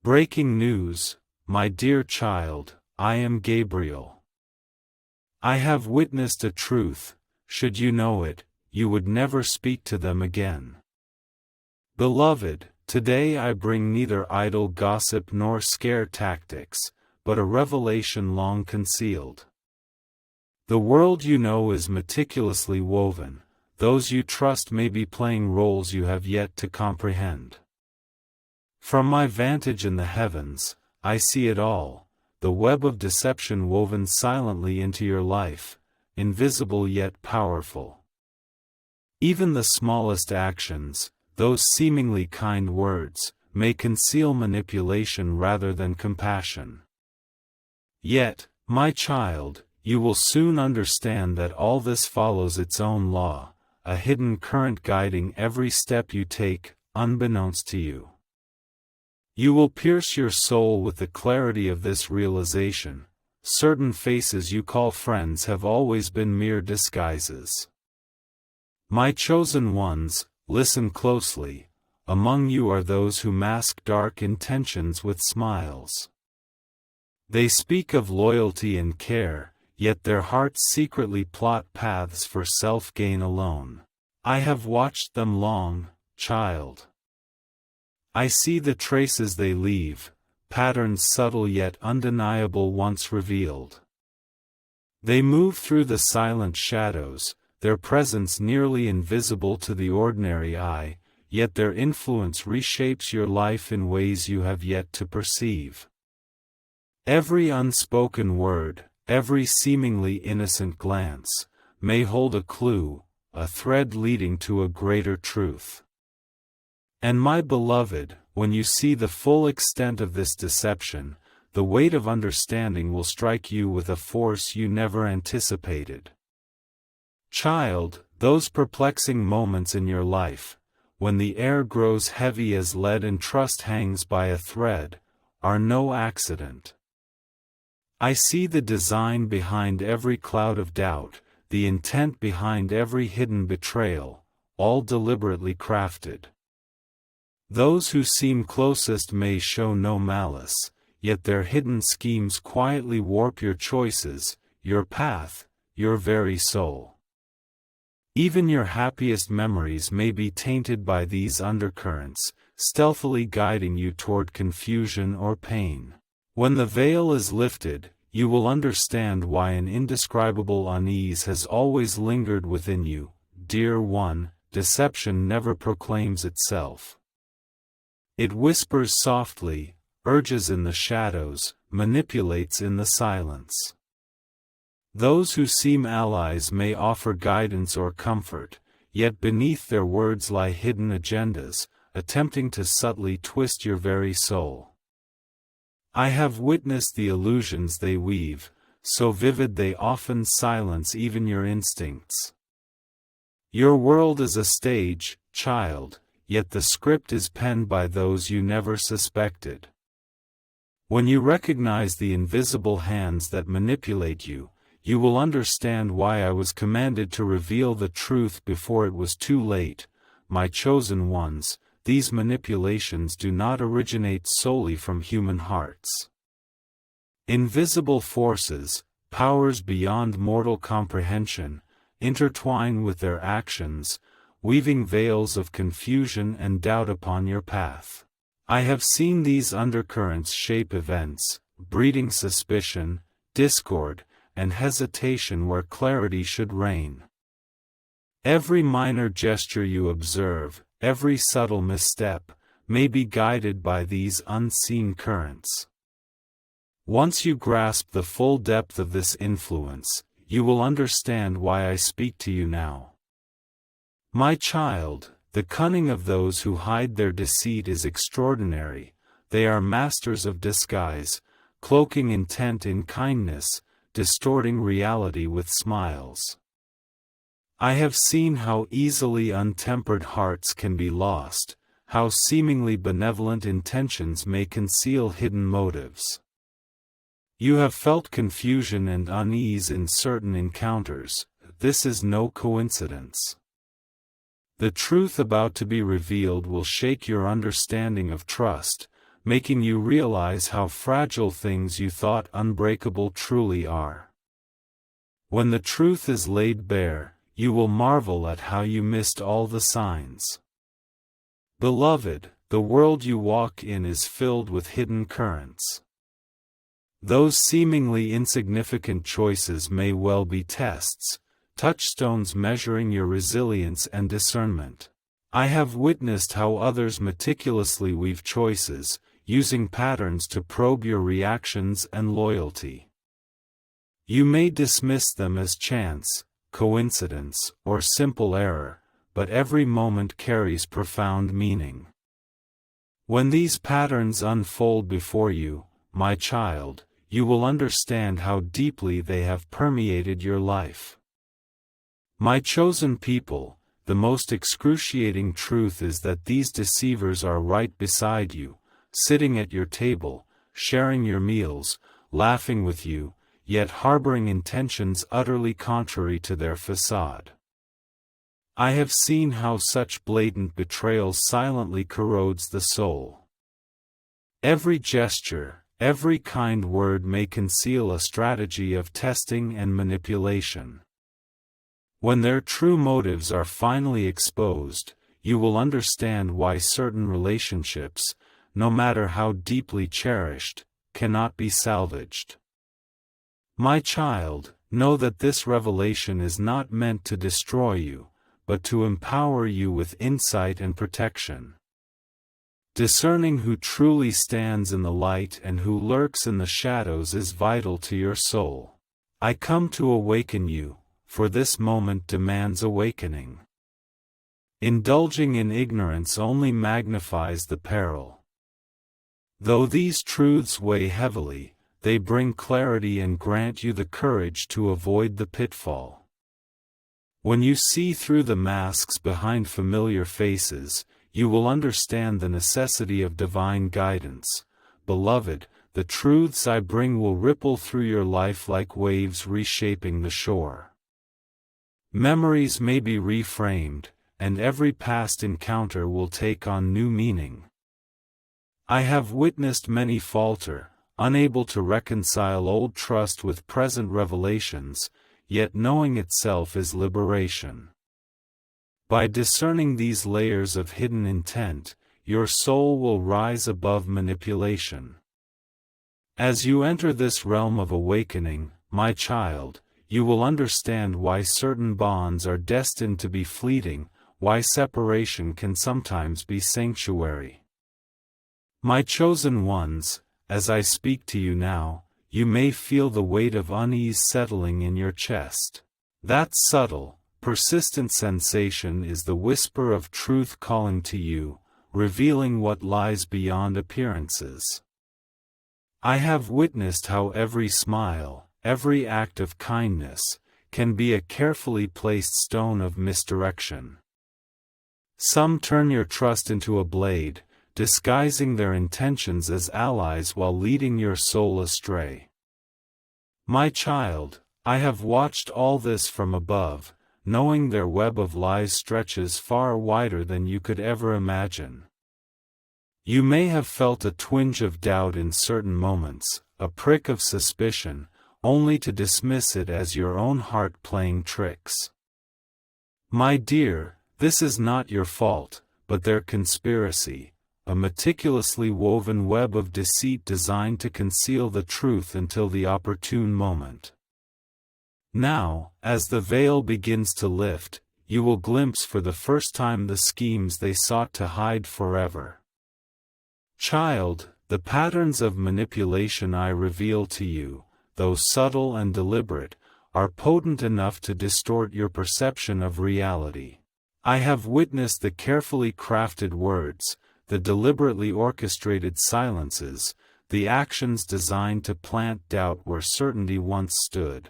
Breaking news, my dear child, I am Gabriel. I have witnessed a truth. Should you know it, you would never speak to them again. Beloved, today I bring neither idle gossip nor scare tactics, but a revelation long concealed. The world you know is meticulously woven. Those you trust may be playing roles you have yet to comprehend. From my vantage in the heavens, I see it all, the web of deception woven silently into your life, invisible yet powerful. Even the smallest actions, those seemingly kind words, may conceal manipulation rather than compassion. Yet, my child, you will soon understand that all this follows its own law, a hidden current guiding every step you take, unbeknownst to you. You will pierce your soul with the clarity of this realization. Certain faces you call friends have always been mere disguises. My chosen ones, listen closely. Among you are those who mask dark intentions with smiles. They speak of loyalty and care, yet their hearts secretly plot paths for self-gain alone. I have watched them long, child. I see the traces they leave, patterns subtle yet undeniable once revealed. They move through the silent shadows, their presence nearly invisible to the ordinary eye, yet their influence reshapes your life in ways you have yet to perceive. Every unspoken word, every seemingly innocent glance, may hold a clue, a thread leading to a greater truth. And my beloved, when you see the full extent of this deception, the weight of understanding will strike you with a force you never anticipated. Child, those perplexing moments in your life, when the air grows heavy as lead and trust hangs by a thread, are no accident. I see the design behind every cloud of doubt, the intent behind every hidden betrayal, all deliberately crafted. Those who seem closest may show no malice, yet their hidden schemes quietly warp your choices, your path, your very soul. Even your happiest memories may be tainted by these undercurrents, stealthily guiding you toward confusion or pain. When the veil is lifted, you will understand why an indescribable unease has always lingered within you. Dear one, deception never proclaims itself. It whispers softly, urges in the shadows, manipulates in the silence. Those who seem allies may offer guidance or comfort, yet beneath their words lie hidden agendas, attempting to subtly twist your very soul. I have witnessed the illusions they weave, so vivid they often silence even your instincts. Your world is a stage, child, yet the script is penned by those you never suspected. When you recognize the invisible hands that manipulate you, you will understand why I was commanded to reveal the truth before it was too late. My chosen ones, these manipulations do not originate solely from human hearts. Invisible forces, powers beyond mortal comprehension, intertwine with their actions, weaving veils of confusion and doubt upon your path. I have seen these undercurrents shape events, breeding suspicion, discord, and hesitation where clarity should reign. Every minor gesture you observe, every subtle misstep, may be guided by these unseen currents. Once you grasp the full depth of this influence, you will understand why I speak to you now. My child, the cunning of those who hide their deceit is extraordinary. They are masters of disguise, cloaking intent in kindness, distorting reality with smiles. I have seen how easily untempered hearts can be lost, how seemingly benevolent intentions may conceal hidden motives. You have felt confusion and unease in certain encounters. This is no coincidence. The truth about to be revealed will shake your understanding of trust, making you realize how fragile things you thought unbreakable truly are. When the truth is laid bare, you will marvel at how you missed all the signs. Beloved, the world you walk in is filled with hidden currents. Those seemingly insignificant choices may well be tests, touchstones measuring your resilience and discernment. I have witnessed how others meticulously weave choices, using patterns to probe your reactions and loyalty. You may dismiss them as chance, coincidence, or simple error, but every moment carries profound meaning. When these patterns unfold before you, my child, you will understand how deeply they have permeated your life. My chosen people, the most excruciating truth is that these deceivers are right beside you, sitting at your table, sharing your meals, laughing with you, yet harboring intentions utterly contrary to their facade. I have seen how such blatant betrayal silently corrodes the soul. Every gesture, every kind word may conceal a strategy of testing and manipulation. When their true motives are finally exposed, you will understand why certain relationships, no matter how deeply cherished, cannot be salvaged. My child, know that this revelation is not meant to destroy you, but to empower you with insight and protection. Discerning who truly stands in the light and who lurks in the shadows is vital to your soul. I come to awaken you, for this moment demands awakening. Indulging in ignorance only magnifies the peril. Though these truths weigh heavily, they bring clarity and grant you the courage to avoid the pitfall. When you see through the masks behind familiar faces, you will understand the necessity of divine guidance. Beloved, the truths I bring will ripple through your life like waves reshaping the shore. Memories may be reframed, and every past encounter will take on new meaning. I have witnessed many falter, unable to reconcile old trust with present revelations, yet knowing itself is liberation. By discerning these layers of hidden intent, your soul will rise above manipulation. As you enter this realm of awakening, my child, you will understand why certain bonds are destined to be fleeting, why separation can sometimes be sanctuary. My chosen ones, as I speak to you now, you may feel the weight of unease settling in your chest. That subtle, persistent sensation is the whisper of truth calling to you, revealing what lies beyond appearances. I have witnessed how every smile, every act of kindness, can be a carefully placed stone of misdirection. Some turn your trust into a blade, disguising their intentions as allies while leading your soul astray. My child, I have watched all this from above, knowing their web of lies stretches far wider than you could ever imagine. You may have felt a twinge of doubt in certain moments, a prick of suspicion, only to dismiss it as your own heart playing tricks. My dear, this is not your fault, but their conspiracy, a meticulously woven web of deceit designed to conceal the truth until the opportune moment. Now, as the veil begins to lift, you will glimpse for the first time the schemes they sought to hide forever. Child, the patterns of manipulation I reveal to you, though subtle and deliberate, are potent enough to distort your perception of reality. I have witnessed the carefully crafted words, the deliberately orchestrated silences, the actions designed to plant doubt where certainty once stood.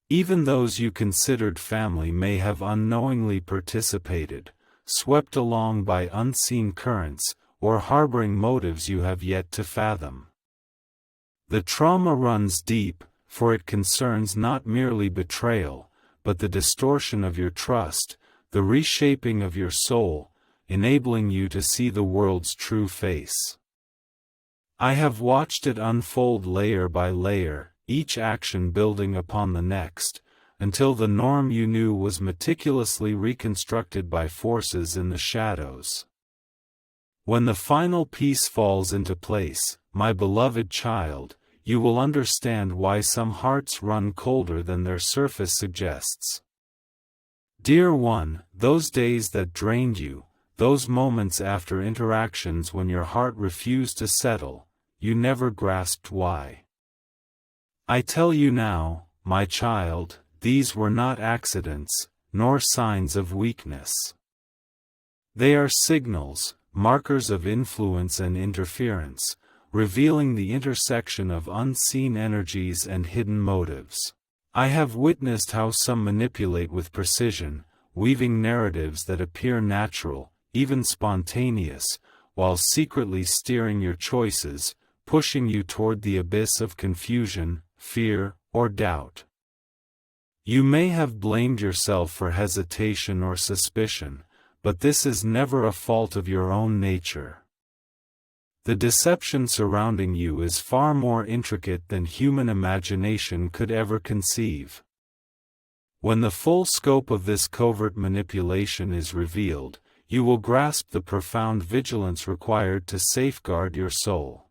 Even those you considered family may have unknowingly participated, swept along by unseen currents, or harboring motives you have yet to fathom. The trauma runs deep, for it concerns not merely betrayal, but the distortion of your trust, the reshaping of your soul, enabling you to see the world's true face. I have watched it unfold layer by layer, each action building upon the next, until the norm you knew was meticulously reconstructed by forces in the shadows. When the final piece falls into place, my beloved child, you will understand why some hearts run colder than their surface suggests. Dear one, those days that drained you, those moments after interactions when your heart refused to settle, you never grasped why. I tell you now, my child, these were not accidents, nor signs of weakness. They are signals, markers of influence and interference, revealing the intersection of unseen energies and hidden motives. I have witnessed how some manipulate with precision, weaving narratives that appear natural, even spontaneous, while secretly steering your choices, pushing you toward the abyss of confusion, fear, or doubt. You may have blamed yourself for hesitation or suspicion, but this is never a fault of your own nature. The deception surrounding you is far more intricate than human imagination could ever conceive. When the full scope of this covert manipulation is revealed, you will grasp the profound vigilance required to safeguard your soul.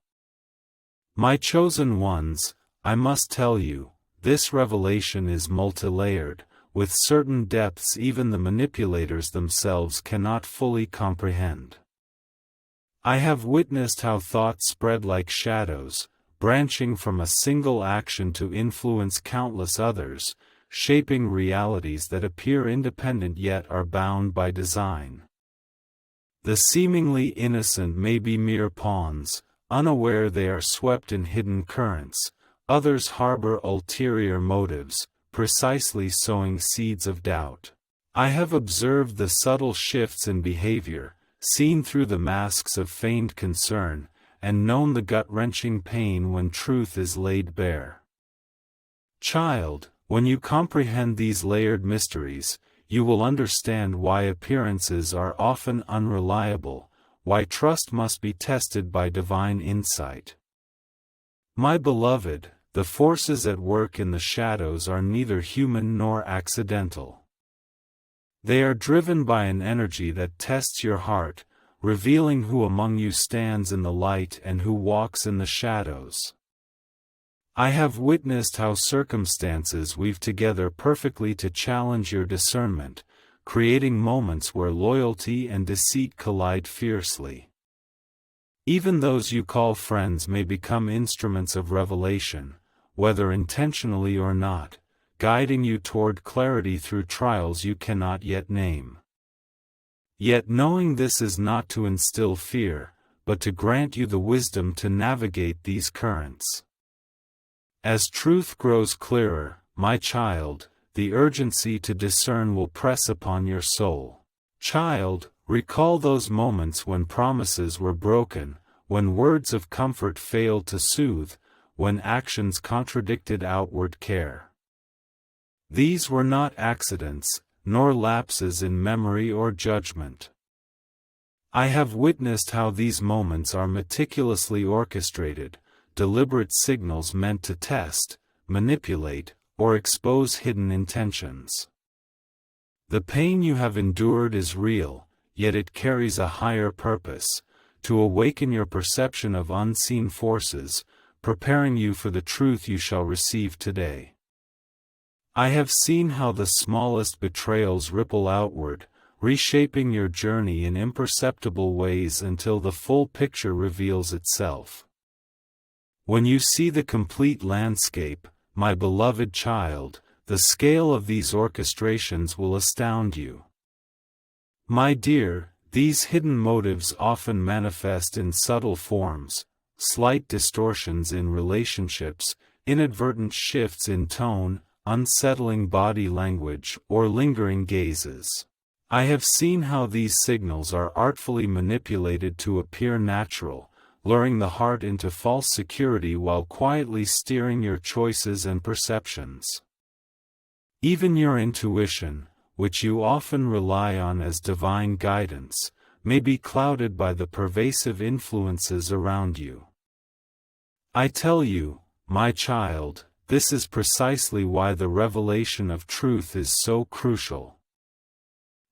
My chosen ones, I must tell you, this revelation is multilayered, with certain depths even the manipulators themselves cannot fully comprehend. I have witnessed how thoughts spread like shadows, branching from a single action to influence countless others, shaping realities that appear independent yet are bound by design. The seemingly innocent may be mere pawns, unaware they are swept in hidden currents. Others harbor ulterior motives, precisely sowing seeds of doubt. I have observed the subtle shifts in behavior, seen through the masks of feigned concern, and known the gut-wrenching pain when truth is laid bare. Child, when you comprehend these layered mysteries, you will understand why appearances are often unreliable, why trust must be tested by divine insight. My beloved, the forces at work in the shadows are neither human nor accidental. They are driven by an energy that tests your heart, revealing who among you stands in the light and who walks in the shadows. I have witnessed how circumstances weave together perfectly to challenge your discernment, creating moments where loyalty and deceit collide fiercely. Even those you call friends may become instruments of revelation, whether intentionally or not, guiding you toward clarity through trials you cannot yet name. Yet knowing this is not to instill fear, but to grant you the wisdom to navigate these currents. As truth grows clearer, my child, the urgency to discern will press upon your soul. Child, recall those moments when promises were broken, when words of comfort failed to soothe, when actions contradicted outward care. These were not accidents, nor lapses in memory or judgment. I have witnessed how these moments are meticulously orchestrated, deliberate signals meant to test, manipulate, or expose hidden intentions. The pain you have endured is real, yet it carries a higher purpose, to awaken your perception of unseen forces, preparing you for the truth you shall receive today. I have seen how the smallest betrayals ripple outward, reshaping your journey in imperceptible ways until the full picture reveals itself. When you see the complete landscape, my beloved child, the scale of these orchestrations will astound you. My dear, these hidden motives often manifest in subtle forms, slight distortions in relationships, inadvertent shifts in tone, unsettling body language, or lingering gazes. I have seen how these signals are artfully manipulated to appear natural, luring the heart into false security while quietly steering your choices and perceptions. Even your intuition, which you often rely on as divine guidance, may be clouded by the pervasive influences around you. I tell you, my child, this is precisely why the revelation of truth is so crucial.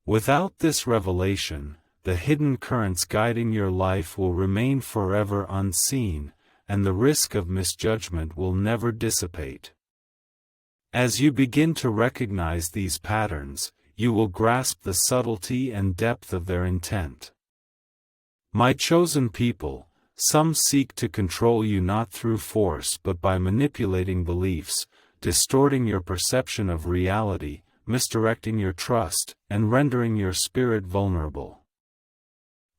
Without this revelation, the hidden currents guiding your life will remain forever unseen, and the risk of misjudgment will never dissipate. As you begin to recognize these patterns, you will grasp the subtlety and depth of their intent. My chosen people, some seek to control you not through force but by manipulating beliefs, distorting your perception of reality, misdirecting your trust, and rendering your spirit vulnerable.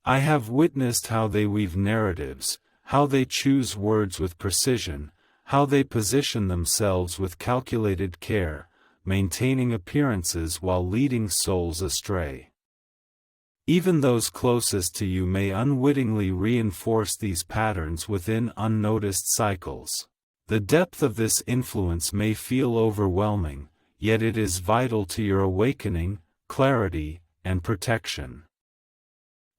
I have witnessed how they weave narratives, how they choose words with precision, how they position themselves with calculated care, maintaining appearances while leading souls astray. Even those closest to you may unwittingly reinforce these patterns within unnoticed cycles. The depth of this influence may feel overwhelming, yet it is vital to your awakening, clarity, and protection.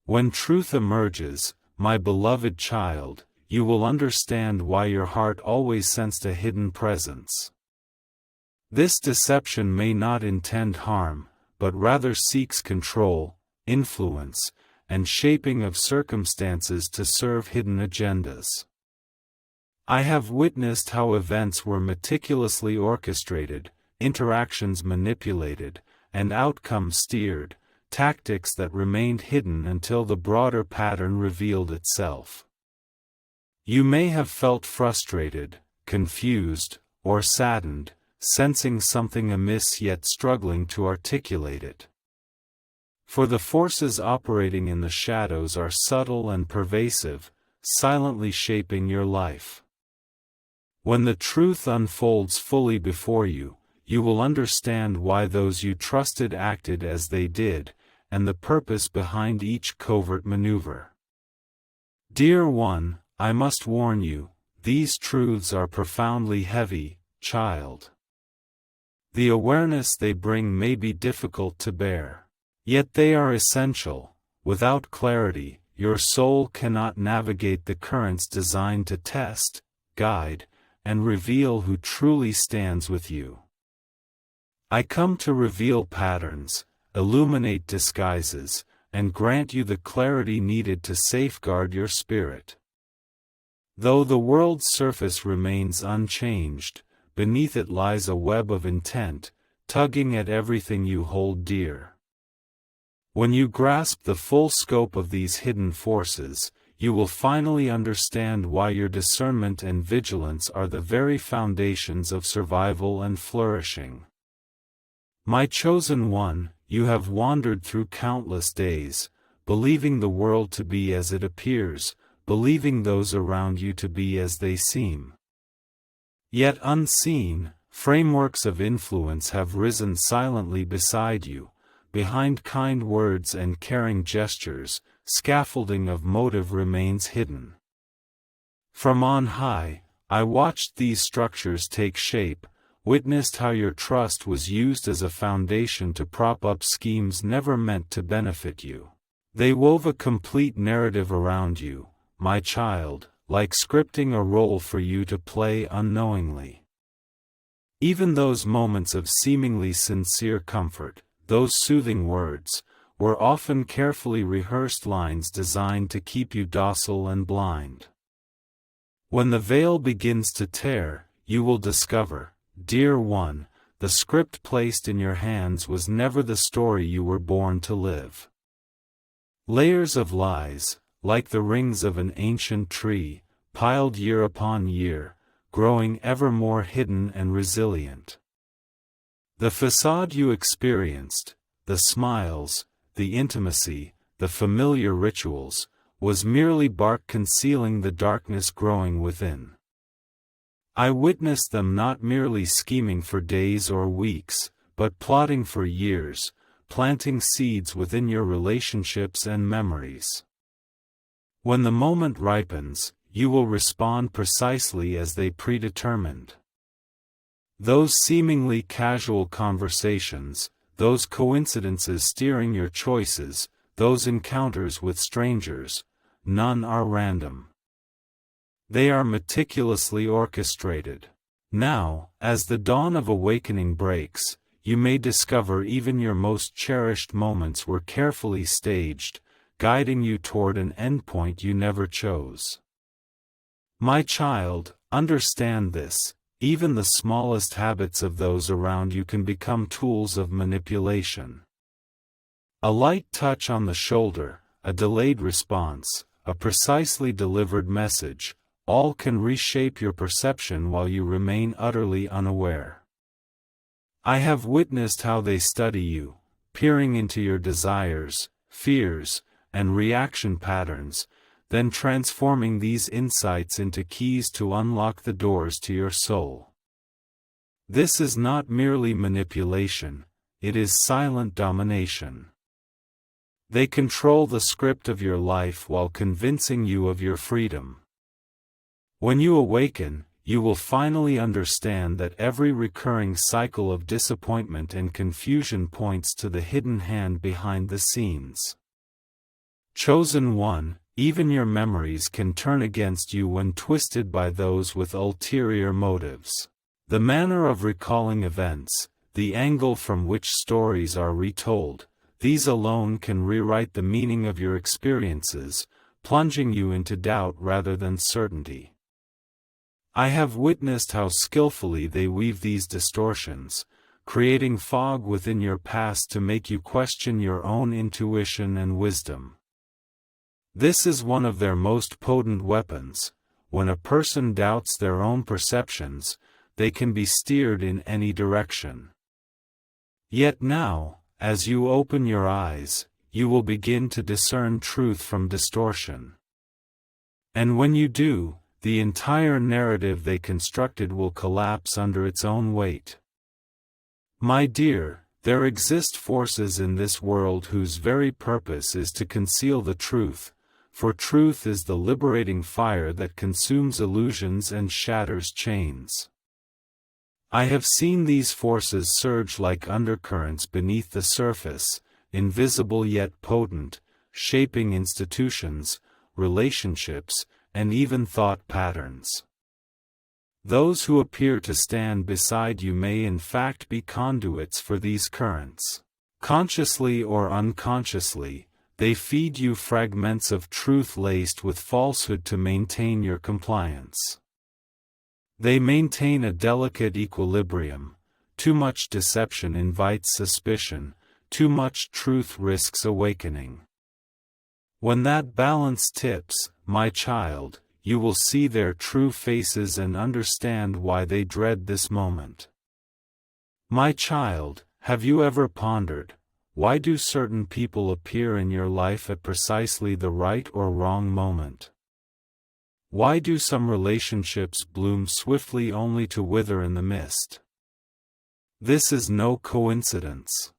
When truth emerges, my beloved child, you will understand why your heart always sensed a hidden presence. This deception may not intend harm, but rather seeks control, influence, and shaping of circumstances to serve hidden agendas. I have witnessed how events were meticulously orchestrated, interactions manipulated, and outcomes steered, tactics that remained hidden until the broader pattern revealed itself. You may have felt frustrated, confused, or saddened, sensing something amiss yet struggling to articulate it. For the forces operating in the shadows are subtle and pervasive, silently shaping your life. When the truth unfolds fully before you, you will understand why those you trusted acted as they did, and the purpose behind each covert maneuver. Dear one, I must warn you, these truths are profoundly heavy, child. The awareness they bring may be difficult to bear. Yet they are essential. Without clarity, your soul cannot navigate the currents designed to test, guide, and reveal who truly stands with you. I come to reveal patterns, illuminate disguises, and grant you the clarity needed to safeguard your spirit. Though the world's surface remains unchanged, beneath it lies a web of intent, tugging at everything you hold dear. When you grasp the full scope of these hidden forces, you will finally understand why your discernment and vigilance are the very foundations of survival and flourishing. My chosen one, you have wandered through countless days, believing the world to be as it appears, believing those around you to be as they seem. Yet unseen, frameworks of influence have risen silently beside you. Behind kind words and caring gestures, scaffolding of motive remains hidden. From on high, I watched these structures take shape, witnessed how your trust was used as a foundation to prop up schemes never meant to benefit you. They wove a complete narrative around you, my child, like scripting a role for you to play unknowingly. Even those moments of seemingly sincere comfort, those soothing words, were often carefully rehearsed lines designed to keep you docile and blind. When the veil begins to tear, you will discover, dear one, the script placed in your hands was never the story you were born to live. Layers of lies, like the rings of an ancient tree, piled year upon year, growing ever more hidden and resilient. The facade you experienced, the smiles, the intimacy, the familiar rituals, was merely bark concealing the darkness growing within. I witnessed them not merely scheming for days or weeks, but plotting for years, planting seeds within your relationships and memories. When the moment ripens, you will respond precisely as they predetermined. Those seemingly casual conversations, those coincidences steering your choices, those encounters with strangers, none are random. They are meticulously orchestrated. Now, as the dawn of awakening breaks, you may discover even your most cherished moments were carefully staged, guiding you toward an endpoint you never chose. My child, understand this. Even the smallest habits of those around you can become tools of manipulation. A light touch on the shoulder, a delayed response, a precisely delivered message, all can reshape your perception while you remain utterly unaware. I have witnessed how they study you, peering into your desires, fears, and reaction patterns, then transforming these insights into keys to unlock the doors to your soul. This is not merely manipulation, it is silent domination. They control the script of your life while convincing you of your freedom. When you awaken, you will finally understand that every recurring cycle of disappointment and confusion points to the hidden hand behind the scenes. Chosen one, even your memories can turn against you when twisted by those with ulterior motives. The manner of recalling events, the angle from which stories are retold, these alone can rewrite the meaning of your experiences, plunging you into doubt rather than certainty. I have witnessed how skillfully they weave these distortions, creating fog within your past to make you question your own intuition and wisdom. This is one of their most potent weapons. When a person doubts their own perceptions, they can be steered in any direction. Yet now, as you open your eyes, you will begin to discern truth from distortion. And when you do, the entire narrative they constructed will collapse under its own weight. My dear, there exist forces in this world whose very purpose is to conceal the truth, for truth is the liberating fire that consumes illusions and shatters chains. I have seen these forces surge like undercurrents beneath the surface, invisible yet potent, shaping institutions, relationships, and even thought patterns. Those who appear to stand beside you may in fact be conduits for these currents. Consciously or unconsciously, they feed you fragments of truth laced with falsehood to maintain your compliance. They maintain a delicate equilibrium. Too much deception invites suspicion, too much truth risks awakening. When that balance tips, my child, you will see their true faces and understand why they dread this moment. My child, have you ever pondered, why do certain people appear in your life at precisely the right or wrong moment? Why do some relationships bloom swiftly only to wither in the mist? This is no coincidence.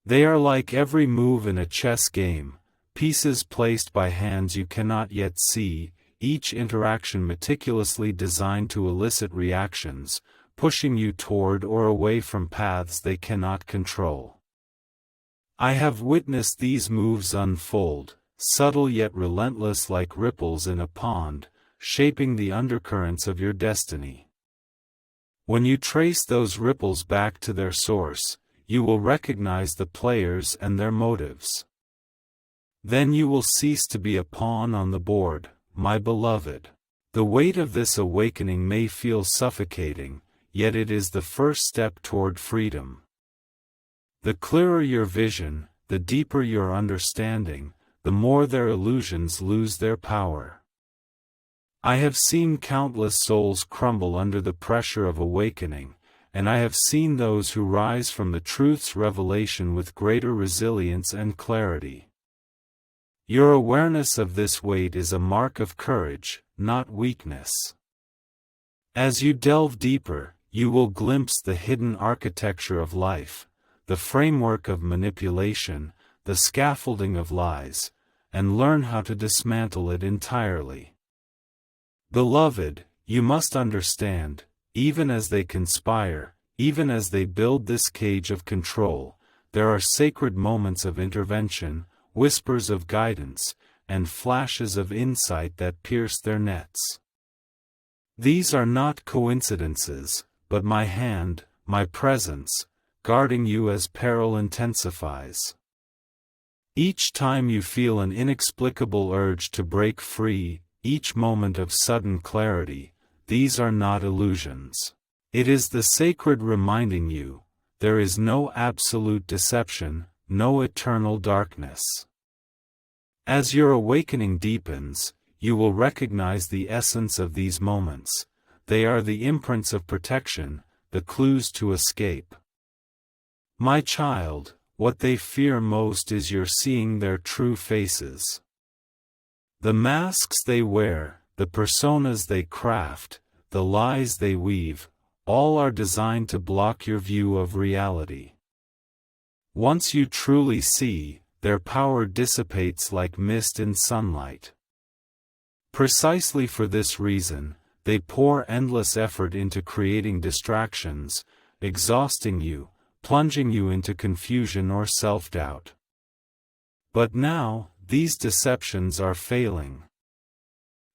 They are like every move in a chess game, pieces placed by hands you cannot yet see, each interaction meticulously designed to elicit reactions, pushing you toward or away from paths they cannot control. I have witnessed these moves unfold, subtle yet relentless like ripples in a pond, shaping the undercurrents of your destiny. When you trace those ripples back to their source, you will recognize the players and their motives. Then you will cease to be a pawn on the board, my beloved. The weight of this awakening may feel suffocating, yet it is the first step toward freedom. The clearer your vision, the deeper your understanding, the more their illusions lose their power. I have seen countless souls crumble under the pressure of awakening, and I have seen those who rise from the truth's revelation with greater resilience and clarity. Your awareness of this weight is a mark of courage, not weakness. As you delve deeper, you will glimpse the hidden architecture of life, the framework of manipulation, the scaffolding of lies, and learn how to dismantle it entirely. Beloved, you must understand, even as they conspire, even as they build this cage of control, there are sacred moments of intervention, whispers of guidance, and flashes of insight that pierce their nets. These are not coincidences, but my hand, my presence, guarding you as peril intensifies. Each time you feel an inexplicable urge to break free, each moment of sudden clarity, these are not illusions. It is the sacred reminding you, there is no absolute deception, no eternal darkness. As your awakening deepens, you will recognize the essence of these moments. They are the imprints of protection, the clues to escape. My child, what they fear most is your seeing their true faces. The masks they wear, the personas they craft, the lies they weave, all are designed to block your view of reality. Once you truly see, their power dissipates like mist in sunlight. Precisely for this reason, they pour endless effort into creating distractions, exhausting you, plunging you into confusion or self-doubt. But now, these deceptions are failing.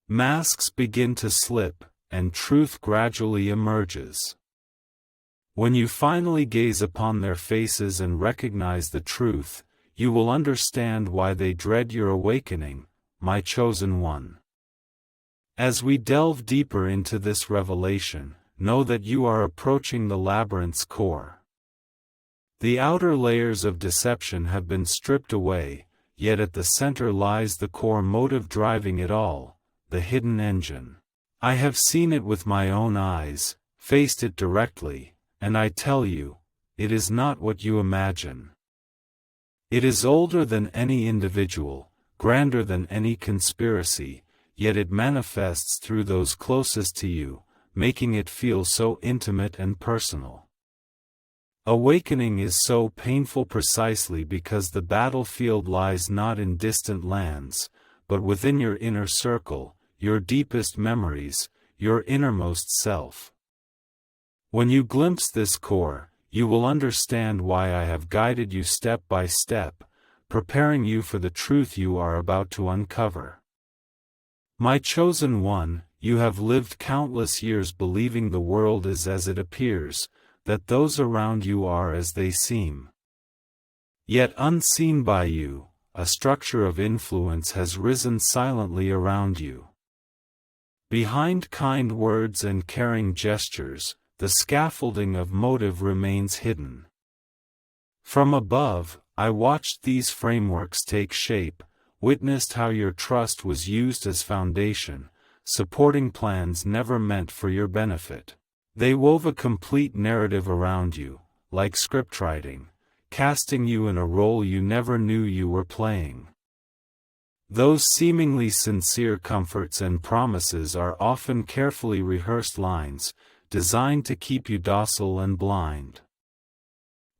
Masks begin to slip, and truth gradually emerges. When you finally gaze upon their faces and recognize the truth, you will understand why they dread your awakening, my chosen one. As we delve deeper into this revelation, know that you are approaching the labyrinth's core. The outer layers of deception have been stripped away, yet at the center lies the core motive driving it all, the hidden engine. I have seen it with my own eyes, faced it directly, and I tell you, it is not what you imagine. It is older than any individual, grander than any conspiracy, yet it manifests through those closest to you, making it feel so intimate and personal. Awakening is so painful precisely because the battlefield lies not in distant lands, but within your inner circle, your deepest memories, your innermost self. When you glimpse this core, you will understand why I have guided you step by step, preparing you for the truth you are about to uncover. My chosen one, you have lived countless years believing the world is as it appears, that those around you are as they seem. Yet unseen by you, a structure of influence has risen silently around you. Behind kind words and caring gestures, the scaffolding of motive remains hidden. From above, I watched these frameworks take shape, witnessed how your trust was used as foundation, supporting plans never meant for your benefit. They wove a complete narrative around you, like scriptwriting, casting you in a role you never knew you were playing. Those seemingly sincere comforts and promises are often carefully rehearsed lines, designed to keep you docile and blind.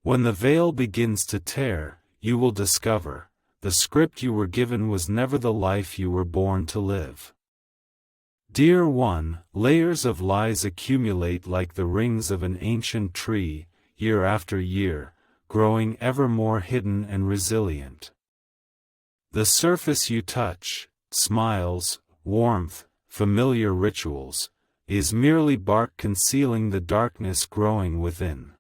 When the veil begins to tear, you will discover, the script you were given was never the life you were born to live. Dear one, layers of lies accumulate like the rings of an ancient tree, year after year, growing ever more hidden and resilient. The surface you touch, smiles, warmth, familiar rituals, is merely bark concealing the darkness growing within.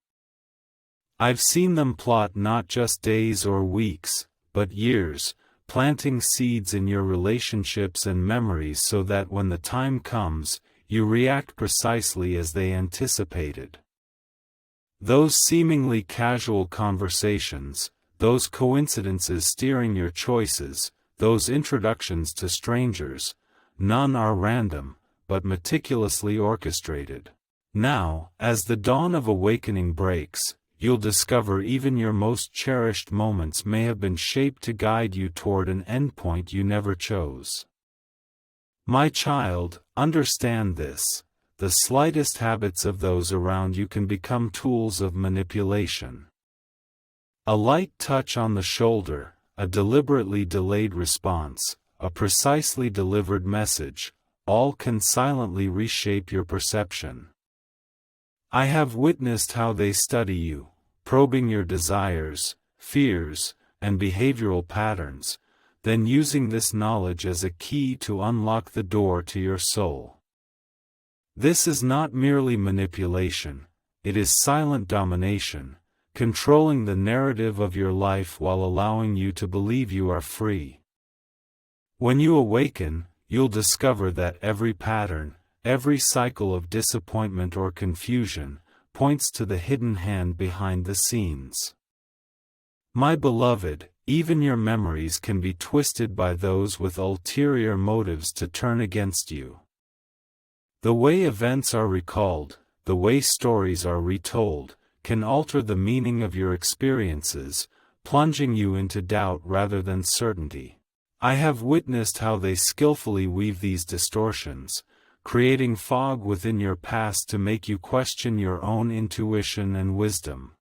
I've seen them plot not just days or weeks, but years, planting seeds in your relationships and memories so that when the time comes, you react precisely as they anticipated. Those seemingly casual conversations, those coincidences steering your choices, those introductions to strangers, none are random, but meticulously orchestrated. Now, as the dawn of awakening breaks, you'll discover even your most cherished moments may have been shaped to guide you toward an endpoint you never chose. My child, understand this. The slightest habits of those around you can become tools of manipulation. A light touch on the shoulder, a deliberately delayed response, a precisely delivered message, all can silently reshape your perception. I have witnessed how they study you, probing your desires, fears, and behavioral patterns, then using this knowledge as a key to unlock the door to your soul. This is not merely manipulation, it is silent domination, controlling the narrative of your life while allowing you to believe you are free. When you awaken, you'll discover that every pattern, every cycle of disappointment or confusion, points to the hidden hand behind the scenes. My beloved, even your memories can be twisted by those with ulterior motives to turn against you. The way events are recalled, the way stories are retold, can alter the meaning of your experiences, plunging you into doubt rather than certainty. I have witnessed how they skillfully weave these distortions, creating fog within your past to make you question your own intuition and wisdom.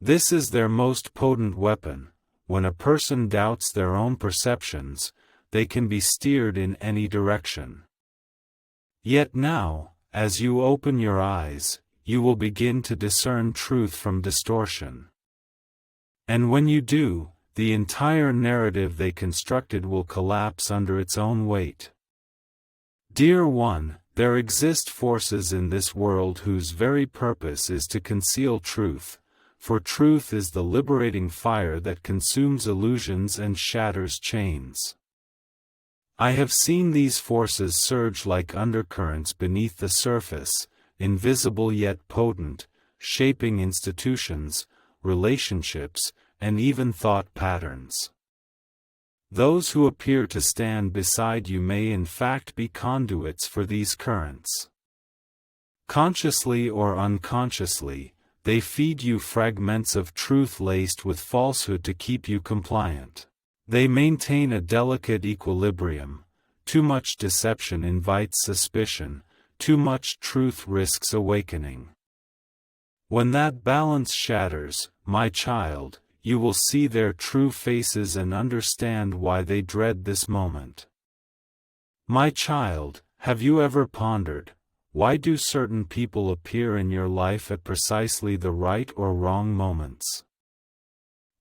This is their most potent weapon. When a person doubts their own perceptions, they can be steered in any direction. Yet now, as you open your eyes, you will begin to discern truth from distortion. And when you do, the entire narrative they constructed will collapse under its own weight. Dear one, there exist forces in this world whose very purpose is to conceal truth, for truth is the liberating fire that consumes illusions and shatters chains. I have seen these forces surge like undercurrents beneath the surface, invisible yet potent, shaping institutions, relationships, and even thought patterns. Those who appear to stand beside you may in fact be conduits for these currents. Consciously or unconsciously, they feed you fragments of truth laced with falsehood to keep you compliant. They maintain a delicate equilibrium. Too much deception invites suspicion, too much truth risks awakening. When that balance shatters, my child, you will see their true faces and understand why they dread this moment. My child, have you ever pondered, why do certain people appear in your life at precisely the right or wrong moments?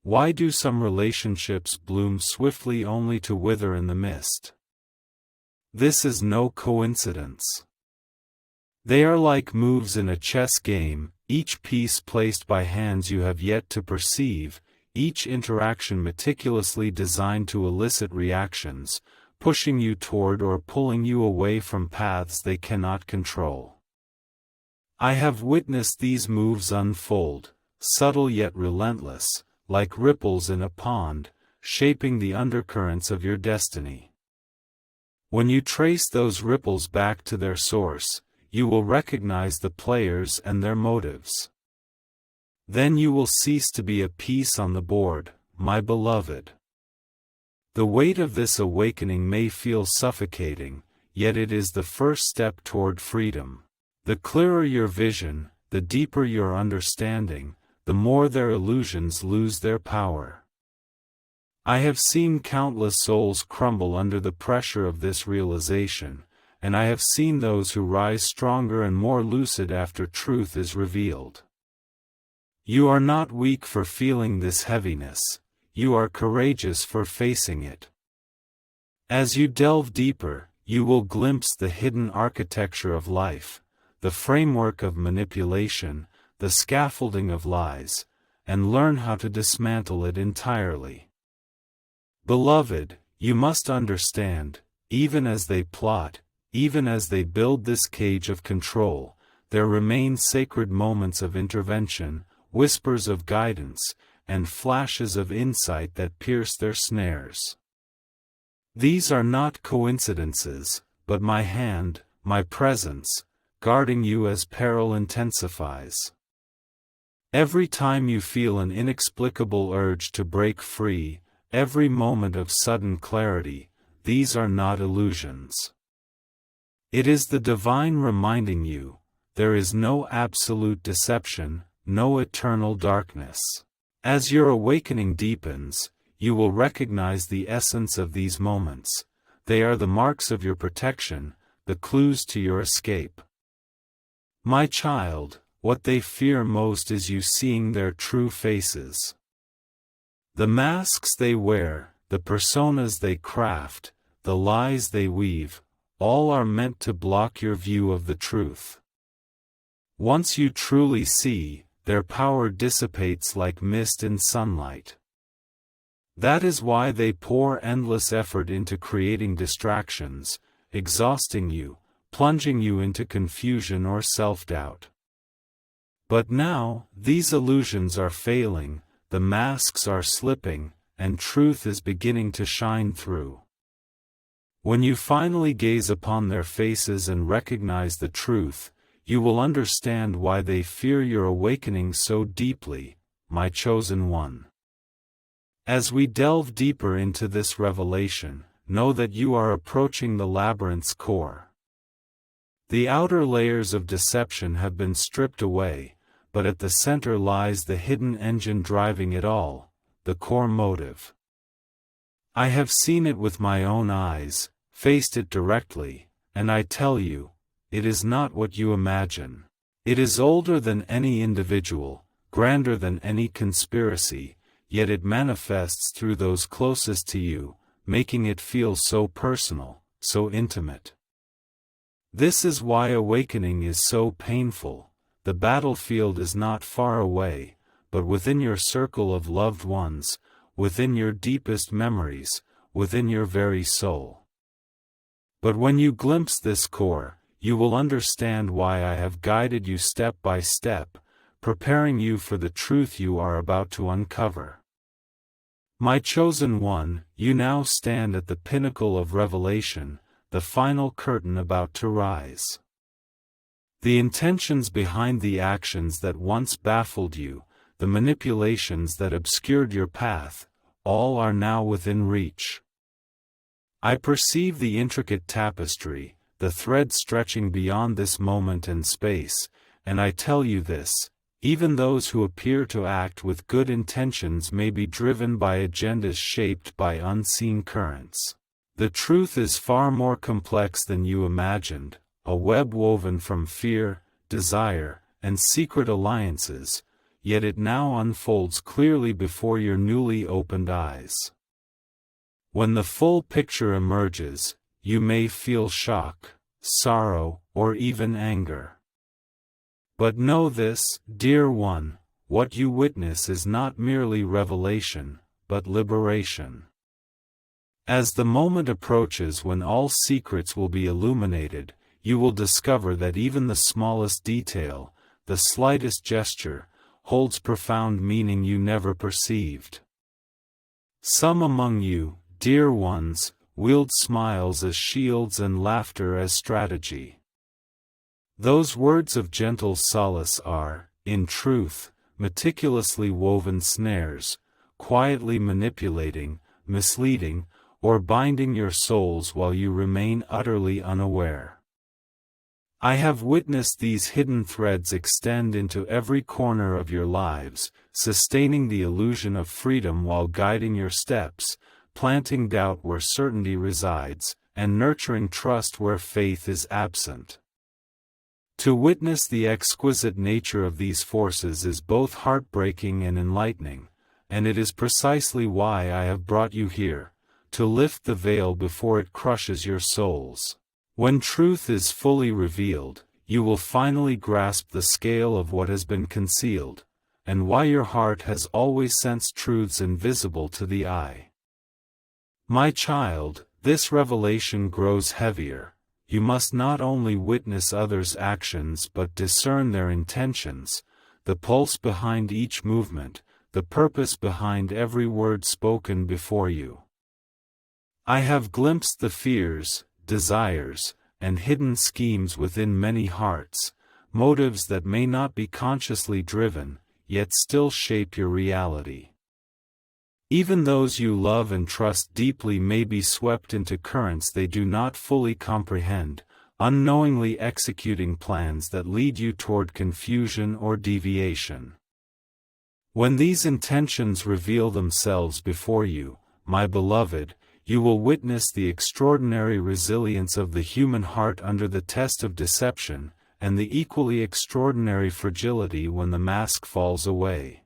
Why do some relationships bloom swiftly only to wither in the mist? This is no coincidence. They are like moves in a chess game, each piece placed by hands you have yet to perceive, each interaction meticulously designed to elicit reactions, pushing you toward or pulling you away from paths they cannot control. I have witnessed these moves unfold, subtle yet relentless, like ripples in a pond, shaping the undercurrents of your destiny. When you trace those ripples back to their source, you will recognize the players and their motives. Then you will cease to be a piece on the board, my beloved. The weight of this awakening may feel suffocating, yet it is the first step toward freedom. The clearer your vision, the deeper your understanding, the more their illusions lose their power. I have seen countless souls crumble under the pressure of this realization, and I have seen those who rise stronger and more lucid after truth is revealed. You are not weak for feeling this heaviness. You are courageous for facing it. As you delve deeper, you will glimpse the hidden architecture of life, the framework of manipulation, the scaffolding of lies, and learn how to dismantle it entirely. Beloved, you must understand, even as they plot, even as they build this cage of control, there remain sacred moments of intervention, whispers of guidance, and flashes of insight that pierce their snares. These are not coincidences, but my hand, my presence, guarding you as peril intensifies. Every time you feel an inexplicable urge to break free, every moment of sudden clarity, these are not illusions. It is the divine reminding you, there is no absolute deception, no eternal darkness. As your awakening deepens, you will recognize the essence of these moments. They are the marks of your protection, the clues to your escape. My child, what they fear most is you seeing their true faces. The masks they wear, the personas they craft, the lies they weave, all are meant to block your view of the truth. Once you truly see, their power dissipates like mist in sunlight. That is why they pour endless effort into creating distractions, exhausting you, plunging you into confusion or self-doubt. But now, these illusions are failing, the masks are slipping, and truth is beginning to shine through. When you finally gaze upon their faces and recognize the truth, you will understand why they fear your awakening so deeply, my chosen one. As we delve deeper into this revelation, know that you are approaching the labyrinth's core. The outer layers of deception have been stripped away, but at the center lies the hidden engine driving it all, the core motive. I have seen it with my own eyes, faced it directly, and I tell you, it is not what you imagine. It is older than any individual, grander than any conspiracy, yet it manifests through those closest to you, making it feel so personal, so intimate. This is why awakening is so painful. The battlefield is not far away, but within your circle of loved ones, within your deepest memories, within your very soul. But when you glimpse this core, you will understand why I have guided you step by step, preparing you for the truth you are about to uncover. My chosen one, you now stand at the pinnacle of revelation, the final curtain about to rise. The intentions behind the actions that once baffled you, the manipulations that obscured your path, all are now within reach. I perceive the intricate tapestry, the thread stretching beyond this moment and space, and I tell you this, even those who appear to act with good intentions may be driven by agendas shaped by unseen currents. The truth is far more complex than you imagined, a web woven from fear, desire, and secret alliances, yet it now unfolds clearly before your newly opened eyes. When the full picture emerges, you may feel shock, sorrow, or even anger. But know this, dear one, what you witness is not merely revelation, but liberation. As the moment approaches when all secrets will be illuminated, you will discover that even the smallest detail, the slightest gesture, holds profound meaning you never perceived. Some among you, dear ones, wield smiles as shields and laughter as strategy. Those words of gentle solace are, in truth, meticulously woven snares, quietly manipulating, misleading, or binding your souls while you remain utterly unaware. I have witnessed these hidden threads extend into every corner of your lives, sustaining the illusion of freedom while guiding your steps, planting doubt where certainty resides, and nurturing trust where faith is absent. To witness the exquisite nature of these forces is both heartbreaking and enlightening, and it is precisely why I have brought you here, to lift the veil before it crushes your souls. When truth is fully revealed, you will finally grasp the scale of what has been concealed, and why your heart has always sensed truths invisible to the eye. My child, this revelation grows heavier. You must not only witness others' actions but discern their intentions, the pulse behind each movement, the purpose behind every word spoken before you. I have glimpsed the fears, desires, and hidden schemes within many hearts, motives that may not be consciously driven, yet still shape your reality. Even those you love and trust deeply may be swept into currents they do not fully comprehend, unknowingly executing plans that lead you toward confusion or deviation. When these intentions reveal themselves before you, my beloved, you will witness the extraordinary resilience of the human heart under the test of deception, and the equally extraordinary fragility when the mask falls away.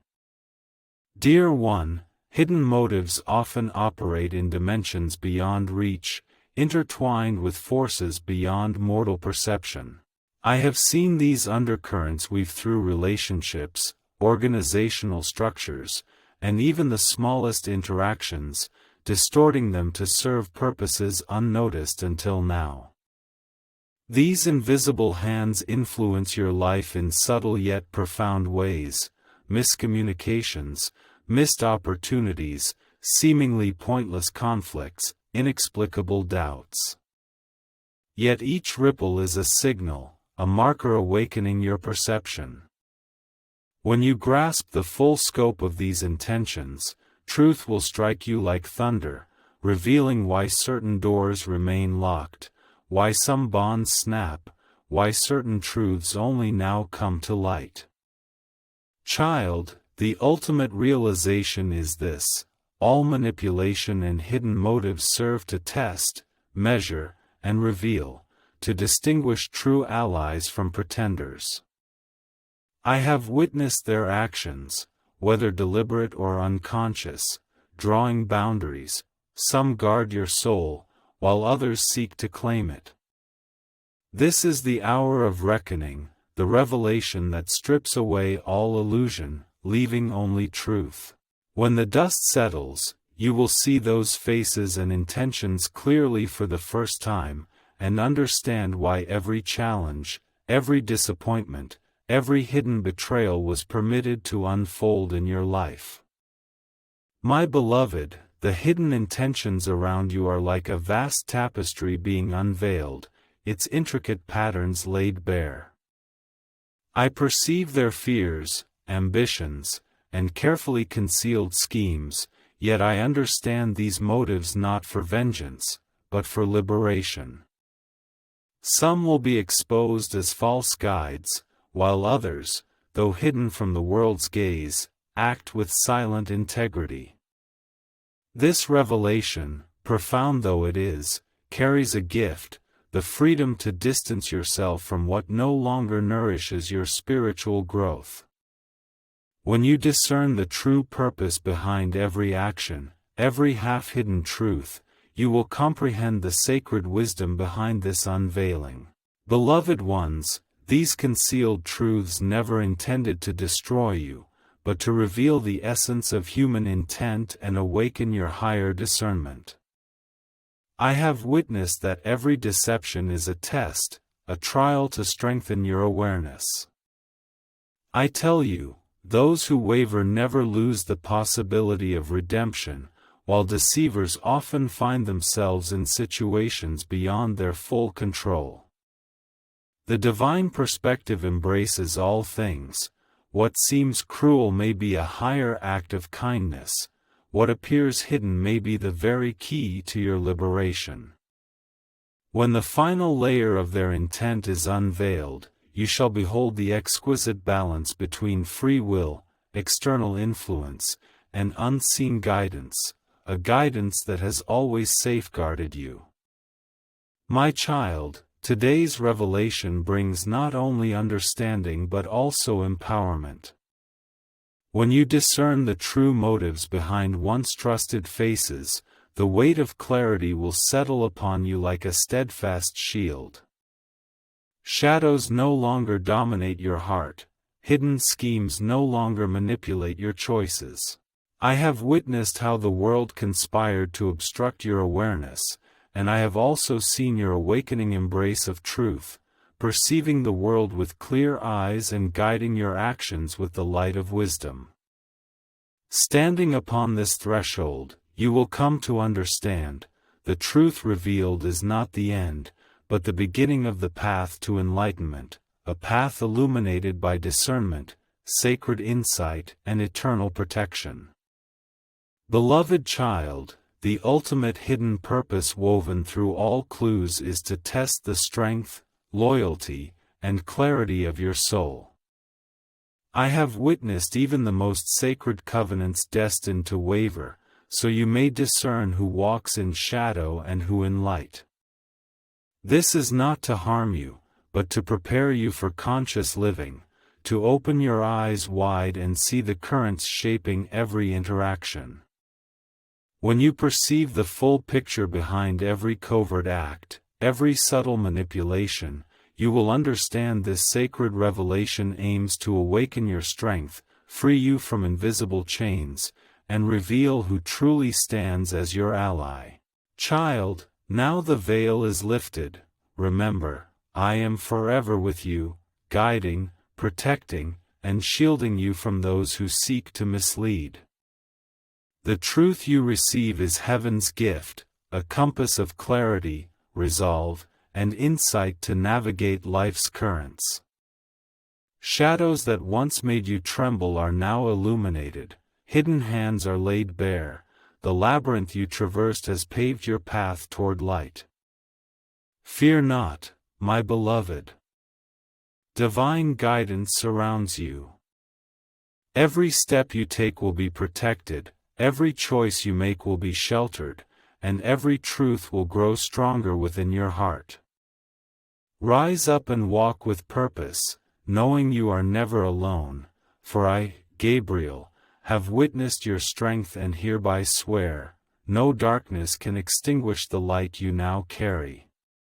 Dear one, Hidden motives often operate in dimensions beyond reach, intertwined with forces beyond mortal perception. I have seen these undercurrents weave through relationships, organizational structures, and even the smallest interactions, distorting them to serve purposes unnoticed until now. These invisible hands influence your life in subtle yet profound ways: miscommunications, missed opportunities, seemingly pointless conflicts, inexplicable doubts. Yet each ripple is a signal, a marker awakening your perception. When you grasp the full scope of these intentions, truth will strike you like thunder, revealing why certain doors remain locked, why some bonds snap, why certain truths only now come to light. Child, the ultimate realization is this: all manipulation and hidden motives serve to test, measure, and reveal, to distinguish true allies from pretenders. I have witnessed their actions, whether deliberate or unconscious, drawing boundaries. Some guard your soul, while others seek to claim it. This is the hour of reckoning, the revelation that strips away all illusion, leaving only truth. When the dust settles, you will see those faces and intentions clearly for the first time, and understand why every challenge, every disappointment, every hidden betrayal was permitted to unfold in your life. My beloved, the hidden intentions around you are like a vast tapestry being unveiled, its intricate patterns laid bare. I perceive their fears, ambitions, and carefully concealed schemes, yet I understand these motives not for vengeance, but for liberation. Some will be exposed as false guides, while others, though hidden from the world's gaze, act with silent integrity. This revelation, profound though it is, carries a gift: the freedom to distance yourself from what no longer nourishes your spiritual growth. When you discern the true purpose behind every action, every half-hidden truth, you will comprehend the sacred wisdom behind this unveiling. Beloved ones, these concealed truths never intended to destroy you, but to reveal the essence of human intent and awaken your higher discernment. I have witnessed that every deception is a test, a trial to strengthen your awareness. I tell you, those who waver never lose the possibility of redemption, while deceivers often find themselves in situations beyond their full control. The divine perspective embraces all things. What seems cruel may be a higher act of kindness. What appears hidden may be the very key to your liberation. When the final layer of their intent is unveiled, you shall behold the exquisite balance between free will, external influence, and unseen guidance, a guidance that has always safeguarded you. My child, today's revelation brings not only understanding but also empowerment. When you discern the true motives behind once trusted faces, the weight of clarity will settle upon you like a steadfast shield. Shadows no longer dominate your heart, hidden schemes no longer manipulate your choices. I have witnessed how the world conspired to obstruct your awareness, and I have also seen your awakening embrace of truth, perceiving the world with clear eyes and guiding your actions with the light of wisdom. Standing upon this threshold, you will come to understand, the truth revealed is not the end, but the beginning of the path to enlightenment, a path illuminated by discernment, sacred insight, and eternal protection. Beloved child, the ultimate hidden purpose woven through all clues is to test the strength, loyalty, and clarity of your soul. I have witnessed even the most sacred covenants destined to waver, so you may discern who walks in shadow and who in light. This is not to harm you, but to prepare you for conscious living, to open your eyes wide and see the currents shaping every interaction. When you perceive the full picture behind every covert act, every subtle manipulation, you will understand this sacred revelation aims to awaken your strength, free you from invisible chains, and reveal who truly stands as your ally. Child, now the veil is lifted. Remember, I am forever with you, guiding, protecting, and shielding you from those who seek to mislead. The truth you receive is heaven's gift, a compass of clarity, resolve, and insight to navigate life's currents. Shadows that once made you tremble are now illuminated, hidden hands are laid bare, the labyrinth you traversed has paved your path toward light. Fear not, my beloved. Divine guidance surrounds you. Every step you take will be protected, every choice you make will be sheltered, and every truth will grow stronger within your heart. Rise up and walk with purpose, knowing you are never alone, for I, Gabriel, have witnessed your strength and hereby swear, no darkness can extinguish the light you now carry.